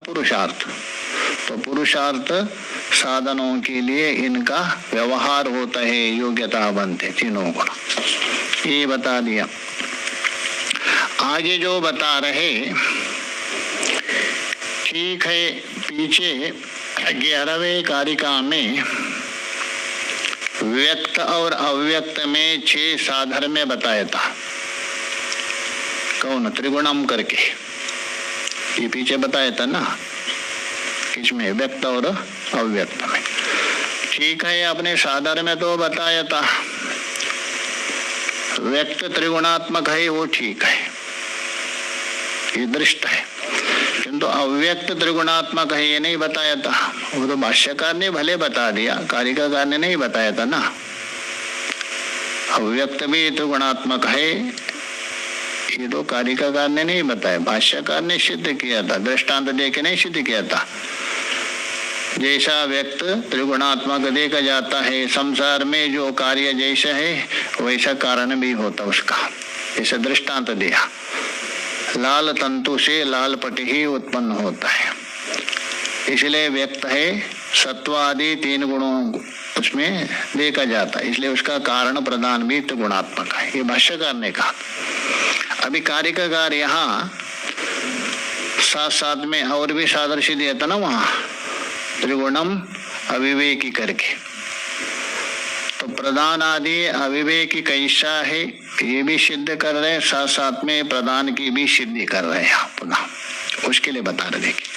पुरुषार्थ। तो पुरुषार्थ साधनों के लिए इनका व्यवहार होता है, योग्यता बनते तीनों गुण, ये बता दिया। आगे जो बता रहे, ठीक है, पीछे 11वें कारिका में व्यक्त और अव्यक्त में 6 साधन में बताया था, कौन त्रिगुणम करके, ये पीछे बताया था ना, किसमें, व्यक्त और अव्यक्त में। ठीक है, अपने साधन में तो बताया था व्यक्त त्रिगुणात्मक है, वो ठीक है, ये दृष्ट है, किंतु अव्यक्त त्रिगुणात्मक है ये नहीं बताया था। वो तो भाष्यकार ने भले बता दिया, कारिकाकार ने नहीं बताया था ना। अव्यक्त भी त्रिगुणात्मक है ये तो कारिकाकार ने नहीं बताया, भाष्यकार ने सिद्ध किया था, दृष्टांत देके नहीं सिद्ध किया था। जैसा व्यक्त त्रिगुणात्मक देखा जाता है, संसार में जो कार्य जैसा है वैसा कारण भी होता उसका, ऐसा दृष्टांत दिया। लाल तंतु से लाल पट ही उत्पन्न होता है, इसलिए व्यक्त है, सत्व आदि 3 गुणों उसमें देखा जाता है, इसलिए उसका कारण प्रदान भी त्रिगुणात्मक है, ये भाष्यकार ने कहा। अभी कारिकाकार यहाँ साथ साथ में और भी सादृश्य दिया था ना, वहाँ त्रिगुणम अविवेकी करके, तो प्रधान आदि अविवेकी कैसा है ये भी सिद्ध कर रहे हैं, साथ साथ में प्रधान की भी सिद्धि कर रहे हैं पुनः, उसके लिए बता रहे। देखिए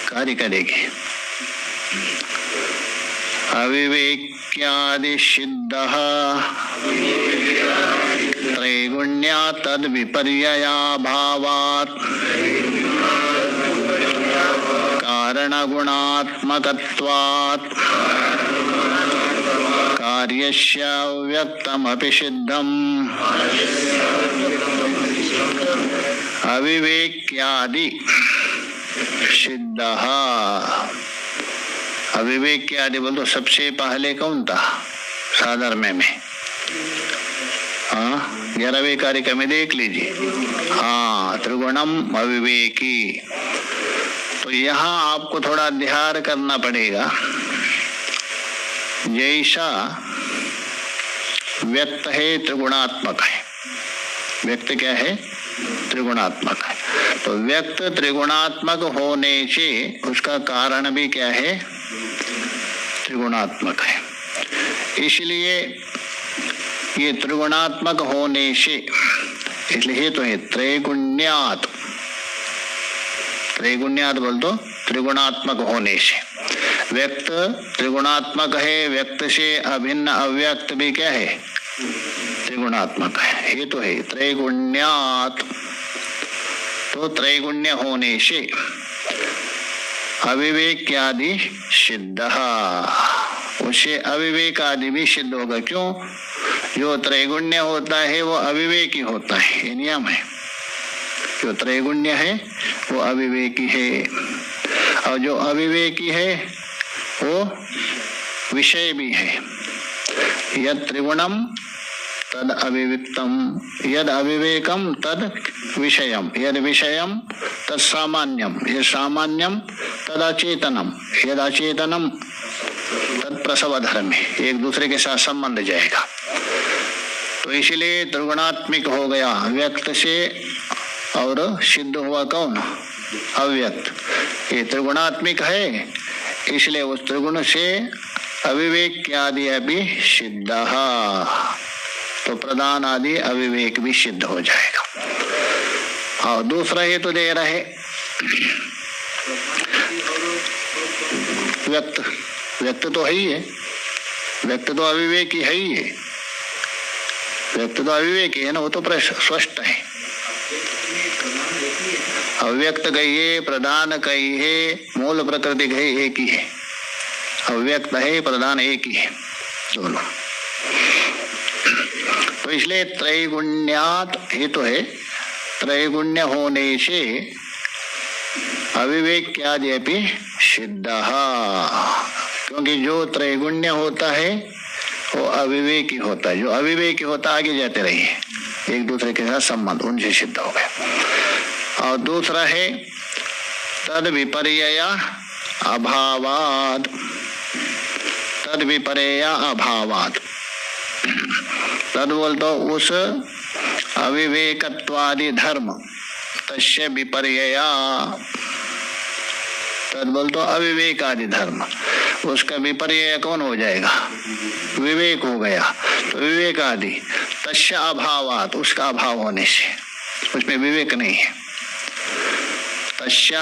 कार्य करेंगे, अविवेक्यादि सिद्धः त्रैगुण्या तद विपर्यया भावात् कारण गुणात्मकत्वात् कार्यस्य अव्यक्तमपि सिद्धम्। अविवेक्यादि सिद्धः, अविवेक्यादि बोल तो सबसे पहले कौन था साधर्म में? हाँ, 11वें कारिका में देख लीजिए, हाँ त्रिगुणम अविवेकी। तो यहाँ आपको थोड़ा ध्यान करना पड़ेगा, जैसा व्यक्त है त्रिगुणात्मक है, व्यक्त क्या है? त्रिगुणात्मक है। तो व्यक्त त्रिगुणात्मक होने से उसका कारण भी क्या है? त्रिगुणात्मक है। इसलिए ये त्रिगुणात्मक होने से, इसलिए तो है त्रैगुण्यात्, त्रैगुण्यात् बोल दो त्रिगुणात्मक होने से। व्यक्त त्रिगुणात्मक है, व्यक्त से अभिन्न अव्यक्त भी क्या है? त्रिगुणात्मक है। ये तो है त्रैगुण्यात्। तो त्रैगुण्य होने से अविवेक्यादि सिद्ध, उसे अविवेक आदि भी सिद्ध होगा। क्यों? जो त्रैगुण्य होता है वो अविवेकी होता है, ये नियम है। जो त्रैगुण्य है वो अविवेकी है, और जो अविवेकी है वो विषय भी है। यद त्रिगुणम तद अविविक्तम, यद अविवेकम तद विषयम, यद विषयम तद सामान्यम, यद सामान्यम तद अचेतनम, यद अचेतनम तद प्रसव धर्म। एक दूसरे के साथ संबंध जाएगा। तो इसलिए त्रिगुणात्मिक हो गया व्यक्त से, और सिद्ध हुआ कौन? अव्यक्त। ये त्रिगुणात्मिक है, इसलिए उस त्रिगुण से अविवेक आदि भी सिद्ध, तो प्रधान आदि अविवेक भी सिद्ध हो जाएगा। और दूसरा हे तो दे रहे व्यक्त, व्यक्त तो है ही है, व्यक्त तो अविवेकी है ही है, व्यक्त तो अविवेकी है ना, वो तो स्पष्ट है। अव्यक्त कहिए, प्रधान कहिए, मूल प्रकृति कहिए, एक ही है। अव्यक्त है, प्रधान एक ही है, दोनों। तो इसलिए त्रैगुण्यात् हे तो है, त्रैगुण्य होने से अविवेक्यादि अपि सिद्ध, क्योंकि जो त्रैगुण्य होता है वो अविवेकी होता है। जो अविवेकी होता आगे जाते रहिए, एक दूसरे के साथ संबंध, उनसे सिद्ध हो गया। और दूसरा है तद विपर्यय अभावात्। तद विपर्यय अभावात्, तद बोल तो उस अविवेकत्वादि धर्म, तस्य विपर्यय, तद बोल तो अविवेकादि धर्म, उसका विपर्यय कौन हो जाएगा? विवेक हो गया। तो विवेक आदि तस्य अभावात, उसका अभाव होने से, उसमें विवेक नहीं है। तस्य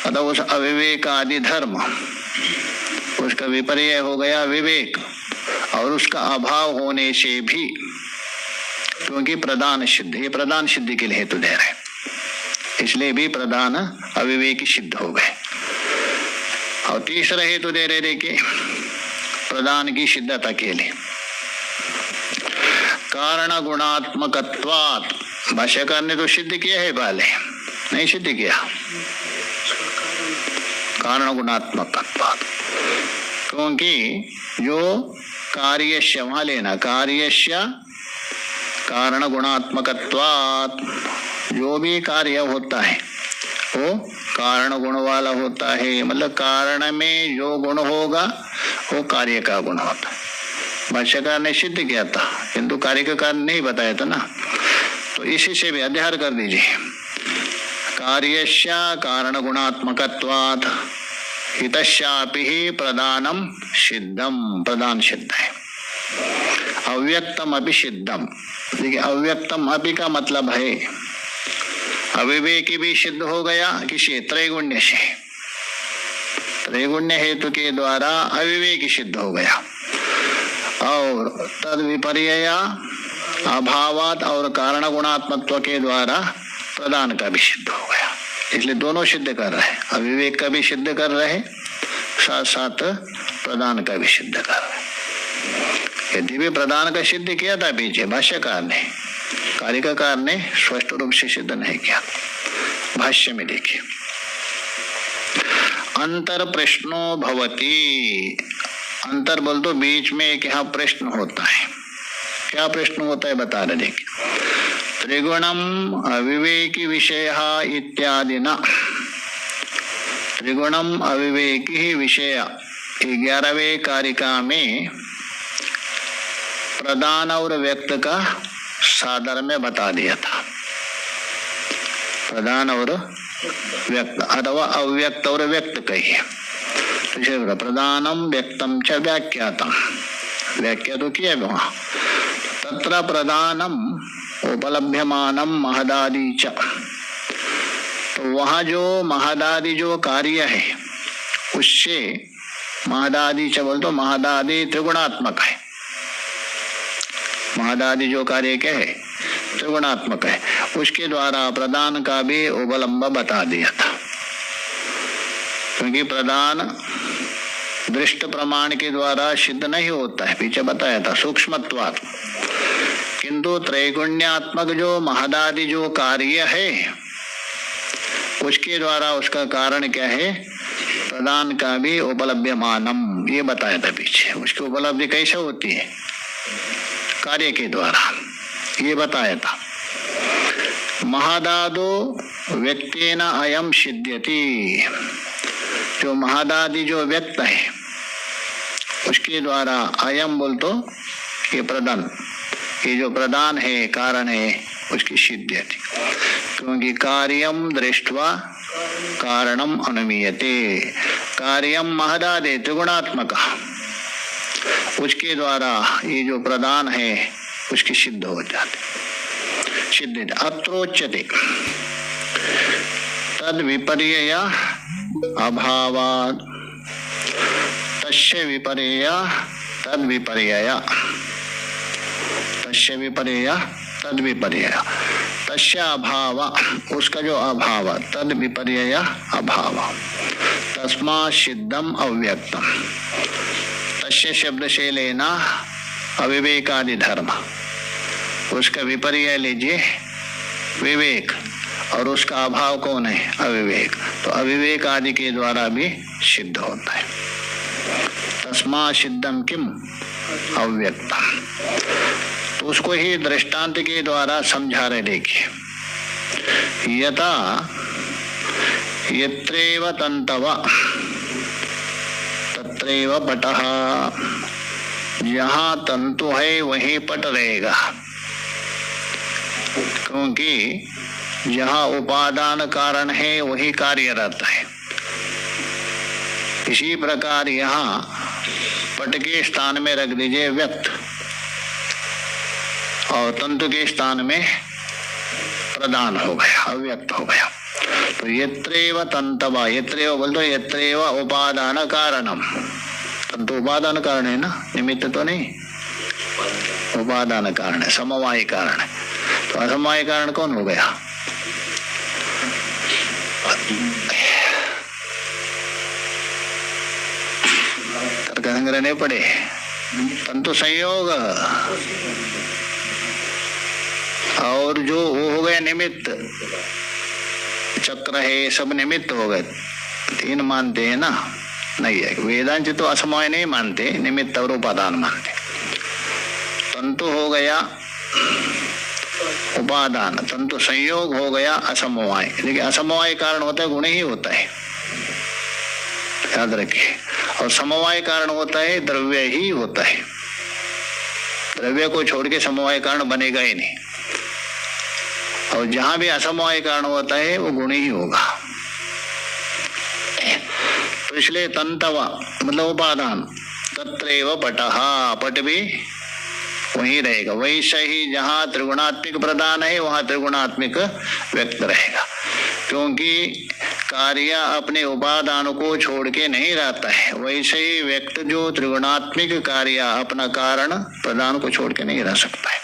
अतः उस अविवेक आदि धर्म, उसका विपर्यय हो गया विवेक, और उसका अभाव होने से भी, क्योंकि प्रधान सिद्ध, ये प्रधान सिद्धि के लिए हेतु दे रहे, इसलिए भी प्रधान अविवेकी सिद्ध हो गए। और तीसरा हेतु दे रहे देखिए प्रधान की सिद्धता के लिए, कारण गुणात्मकत्वात्। भाष्यकार ने तो सिद्ध किया है, पहले नहीं सिद्ध किया, कारण गुणात्मकत्वात्, क्योंकि जो कार्यस्य, वहां लेना कार्यस्य कारण गुणात्मकत्वात्, जो भी कार्य होता है वो कारण गुण वाला होता है। मतलब कारण में जो गुण होगा वो कार्य का गुण होता है। भाष्यकार ने सिद्ध किया था, किंतु कार्य का कारण नहीं बताया था ना, तो इसी से भी अध्यार कर दीजिए। कार्यस्य कारण गुणात्मकत्वात् हितस्यापि ही प्रधानम सिद्धम, प्रधान सिद्ध है। अव्यक्तम अपि सिद्धम, देखिए अव्यक्तम अपि का मतलब है अविवेकी भी सिद्ध हो गया किसी त्रैगुण्य से, त्रैगुण्य हेतु के द्वारा अविवेकी सिद्ध हो गया, और तद विपर्यय अभावात और कारण गुणात्मत्व के द्वारा प्रधान का भी सिद्ध हो गया। इसलिए दोनों सिद्ध कर रहे, अविवेक का भी सिद्ध कर रहे, साथ साथ प्रधान का भी सिद्ध कर रहे। यदि भी प्रधान का सिद्ध किया था पीछे भाष्यकार ने, कारिकाकार ने स्पष्ट रूप से सिद्ध नहीं किया। भाष्य में देखिए, अंतर प्रश्नो भवति, अंतर बोल तो बीच में एक यहाँ प्रश्न होता है। क्या प्रश्न होता है बता रहे, देखिए त्रिगुणम अविवेकी विषय इत्यादि न, त्रिगुणम अविवेकी विषय 11वें कारिका में प्रधान और व्यक्त का सादर में बता दिया था। प्रधान और व्यक्त अथवा अव्यक्त और व्यक्त कहिए, तो प्रधानम व्यक्तम च व्याख्यातम, व्याख्या तो किया वहां, तत्र प्रधानम उपलभ्यमानम महदादि च, तो वहां जो महदादि जो कार्य है उससे, महदादि च बोल तो महदादि त्रिगुणात्मक है, महदादि जो कार्य क्या है त्रिगुणात्मक है, उसके द्वारा प्रधान का भी उपलम्ब बता दिया था। क्योंकि प्रधान दृष्ट प्रमाण के द्वारा सिद्ध नहीं होता है, पीछे बताया था सूक्ष्मत्वात्, किंतु त्रैगुण्यात्मक जो महदादि जो कार्य है उसके द्वारा उसका कारण क्या है, प्रधान का भी उपलभ्यमानम, ये बताया था पीछे। उसकी उपलब्धि कैसे होती है, कार्य के द्वारा, ये बताया था। महदादो व्यक्तेन अयम सिद्ध्यति, जो महदादि जो व्यक्त है उसके द्वारा अयम बोल तो ये प्रधान, ये जो प्रधान है कारण है उसकी सिद्ध्यति, क्योंकि कार्यम दृष्ट्वा कारणम अनुमीयते, कार्यम महदादि त्रिगुणात्मक, उसके द्वारा ये जो प्रधान है उसकी सिद्ध हो जाते, सिद्ध। अत्रोच्यते तद विपर्यय अभावात्, तस्य विपर्यय तद विपर्यय, तस्य विपर्यय तद विपर्यय, तस्य अभाव, उसका जो अभाव, तद विपर्यय अभाव, तस्मात् सिद्धम अव्यक्तम, तस्य शब्द से लेना अविवेकादि धर्म, उसका विपर्यय लीजिए विवेक, और उसका अभाव कौन है अविवेक, तो अविवेक आदि के द्वारा भी सिद्ध होता है। तस्मात् सिद्धम किम अव्यक्तम, तो उसको ही दृष्टांत के द्वारा समझा रहे। देखिए यथा यत्रेव तन्तव तत्रैव पटः, जहाँ तंतु है वहीं पट रहेगा, क्योंकि जहाँ उपादान कारण है वही कार्य रहता है। इसी प्रकार यहाँ पट के स्थान में रख दीजिए व्यक्त और तंतु के स्थान में प्रधान हो गया, अव्यक्त हो गया। तो यत्रेव तंतवा, यत्रेव बोल दो, यत्रेव उपादान कारणम, तंतु उपादान कारण है ना, निमित्त तो नहीं, उपादान कारण है, समवाय कारण है। तो असमवाय कारण कौन हो गया? तर्क संग्रह नहीं पड़े, तंतु संयोग और जो वो हो गया निमित्त, चक्र है, सब निमित्त हो गए। तीन मानते हैं ना? नहीं है, वेदांत तो असमवाय नहीं मानते, निमित्त और उपादान मानते। तंतु हो गया उपादान, तंतु संयोग हो गया असमवाय। लेकिन असमवाय कारण होता है गुण ही होता है, याद रखिए। और समवाय कारण होता है द्रव्य ही होता है, द्रव्य को छोड़ के समवाय कारण बनेगा ही नहीं। और जहां भी असमवाय कारण होता है वो गुण ही होगा। तो इसलिए तंतवा मतलब उपादान, तत्रैव पटः, पट भी वही रहेगा। वैसे ही जहाँ त्रिगुणात्मिक प्रधान है वहाँ त्रिगुणात्मिक व्यक्त रहेगा, क्योंकि कार्य अपने उपादान को छोड़ के नहीं रहता है। वैसे ही व्यक्त जो त्रिगुणात्मिक कार्य अपना कारण प्रधान को छोड़ के नहीं रह सकता है।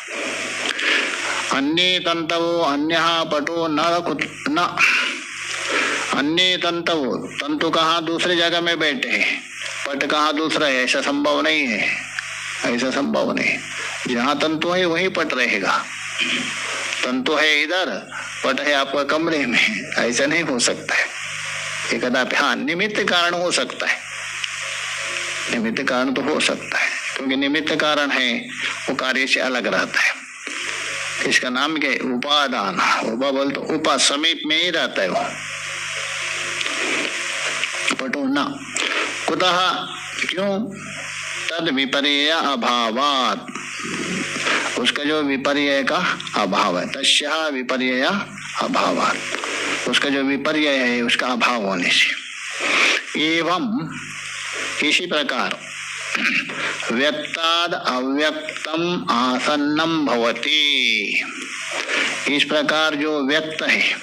अन्य तंतवो अन्य पटो न अन्य तंतवो, तंतु कहाँ दूसरे जगह में बैठे हैं, पट कहाँ दूसरा है, ऐसा संभव नहीं है, ऐसा संभव नहीं। जहाँ तंतु है वहीं पट रहेगा। तंतु है इधर, पट है आपका कमरे में, ऐसा नहीं हो सकता है। एक कदापि हाँ निमित्त कारण हो सकता है, निमित्त कारण तो हो सकता है, क्योंकि निमित्त कारण है वो कार्य से अलग रहता है। इसका नाम क्या है? उपादान। उपा बोल तो उपा, समीप में ही रहता है वो। पटो न कुतः, क्यों? तद विपर्य अभावात, उसका जो विपर्य का अभाव है, तस्या विपर्य अभावात, उसका जो विपर्य है उसका अभाव होने से। एवं इसी प्रकार व्यक्ताद अव्यक्तम आसन्नम भवति, इस प्रकार जो व्यक्त है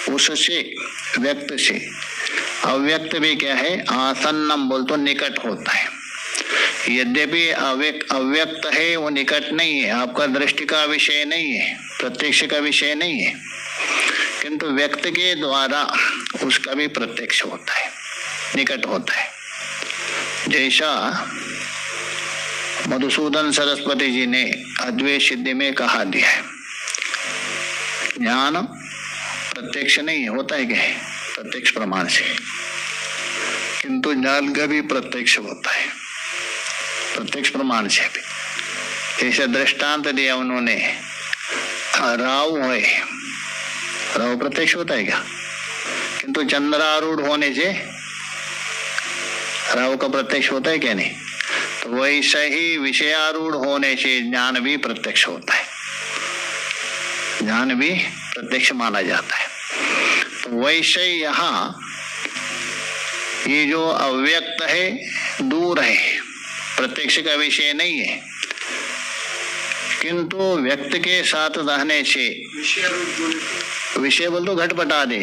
उससे, व्यक्त से अव्यक्त भी क्या है? आसन्नम बोल तो निकट होता है। यद्यपि अव्यक्त है वो निकट नहीं है, आपका दृष्टि का विषय नहीं है, प्रत्यक्ष का विषय नहीं है, किंतु व्यक्त के द्वारा उसका भी प्रत्यक्ष होता है, निकट होता है। जैसा मधुसूदन सरस्वती जी ने अद्वैत सिद्धि में कहा दिया है, ज्ञान प्रत्यक्ष नहीं होता है, क्या प्रत्यक्ष प्रमाण से, किंतु ज्ञान का भी प्रत्यक्ष होता है, प्रत्यक्ष प्रमाण से भी। जैसे दृष्टांत दिया उन्होंने, राव है, राव प्रत्यक्ष होता है क्या? किंतु चंद्रारूढ़ होने से राव का प्रत्यक्ष होता है क्या? नहीं। तो वैसे ही विषयारूढ़ होने से ज्ञान भी प्रत्यक्ष होता है, ज्ञान भी प्रत्यक्ष माना जाता है। तो वैसे यहाँ ये जो अव्यक्त है दूर है, प्रत्यक्ष का विषय नहीं है, किंतु व्यक्त के साथ रहने से, विषय बोल तो घट पटा दे,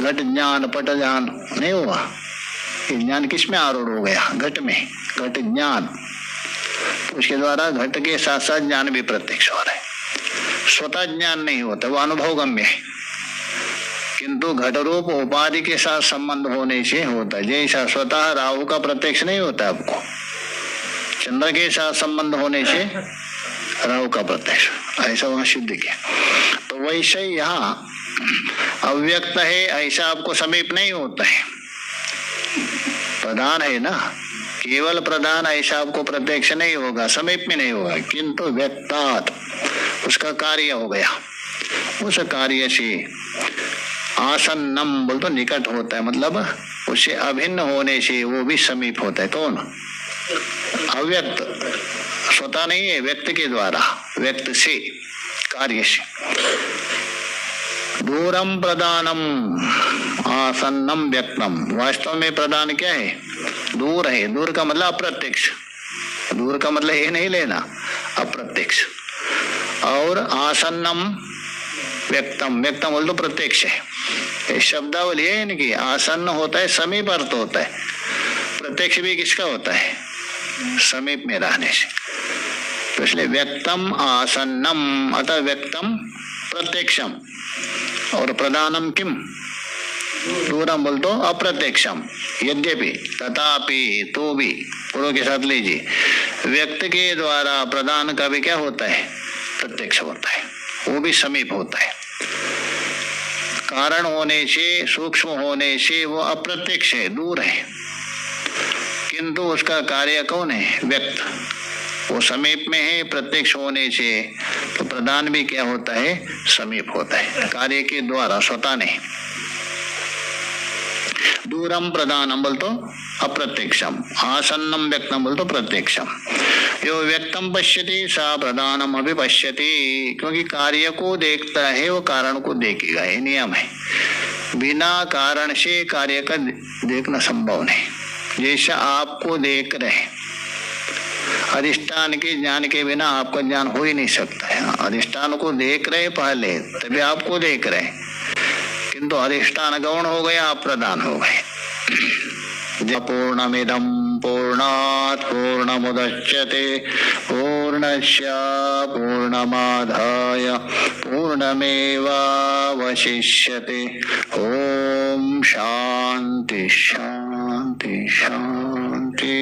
घट ज्ञान पट ज्ञान नहीं हुआ, ज्ञान किस में आरूढ़ हो गया? घट में, घट ज्ञान। तो उसके द्वारा घट के साथ साथ ज्ञान भी प्रत्यक्ष हो रहा है। स्वतः ज्ञान नहीं होता, वो अनुभवगम्य है, किंतु घट रूप उपाधि के साथ संबंध होने से होता है। जैसा स्वतः राहु का प्रत्यक्ष नहीं होता आपको, चंद्र के साथ संबंध होने से राहु का प्रत्यक्ष, ऐसा वहां सिद्ध किया। तो वैसे ही यहाँ अव्यक्त है, ऐसा आपको समीप नहीं होता है, प्रधान है ना, केवल प्रधान ऐसा आपको प्रत्यक्ष नहीं होगा, समीप में नहीं होगा, किंतु व्यक्तात् उसका कार्य हो गया। उस कार्य से आसन्नम बोल तो निकट होता है, मतलब उससे अभिन्न होने से वो भी समीप होता है। कौन? अव्यक्त, स्वतः नहीं है, व्यक्त के द्वारा, व्यक्त से, कार्य से। दूरम प्रदानम आसन्नम व्यक्तम, वास्तव में प्रदान क्या है? दूर है। दूर का मतलब अप्रत्यक्ष, दूर का मतलब ये नहीं लेना, अप्रत्यक्ष। और आसन्नम व्यक्तम, व्यक्तम बोल तो प्रत्यक्ष है। ये शब्दावली है इनकी। आसन्न होता है समीप अर्थ होता है, प्रत्यक्ष भी किसका होता है? समीप में रहने से। तो इसलिए व्यक्तम आसन्नम, अतः व्यक्तम प्रत्यक्षम, और प्रदानम किम? दूरम बोल तो अप्रत्यक्षम। यद्यपि, तथापि, तो भी, पूर्व के साथ लीजिए, व्यक्त के द्वारा प्रदान का भी क्या होता है? प्रत्यक्ष होता है, वो भी समीप होता है। कारण होने से, सूक्ष्म होने से वो अप्रत्यक्ष है, दूर है, किंतु उसका कार्य कौन है? व्यक्त। वो समीप में है प्रत्यक्ष होने से, तो प्रदान भी क्या होता है? समीप होता है, कार्य के द्वारा, स्वतः नहीं। दूरम प्रदानम बोल तो अप्रत्यक्षम, आसन्नम व्यक्तम बोल तो प्रत्यक्षम। यो व्यक्तम पश्यति सा प्रदानम अभी पश्यति, क्योंकि कार्य को देखता है वो कारण को देखेगा, ये नियम है। बिना कारण से कार्य का देखना संभव नहीं। जैसा आपको देख रहे, अधिष्ठान के ज्ञान के बिना आपका ज्ञान हो ही नहीं सकता है। अधिष्ठान को देख रहे पहले, तभी आपको देख रहे, किंतु अधिष्ठान गौण हो गया, आप प्रदान हो गए। पूर्णमिदं पूर्णात् पूर्णमुदच्यते पूर्णस्य पूर्णमादाय पूर्णमेवावशिष्यते। ओम शांति शांति शांति।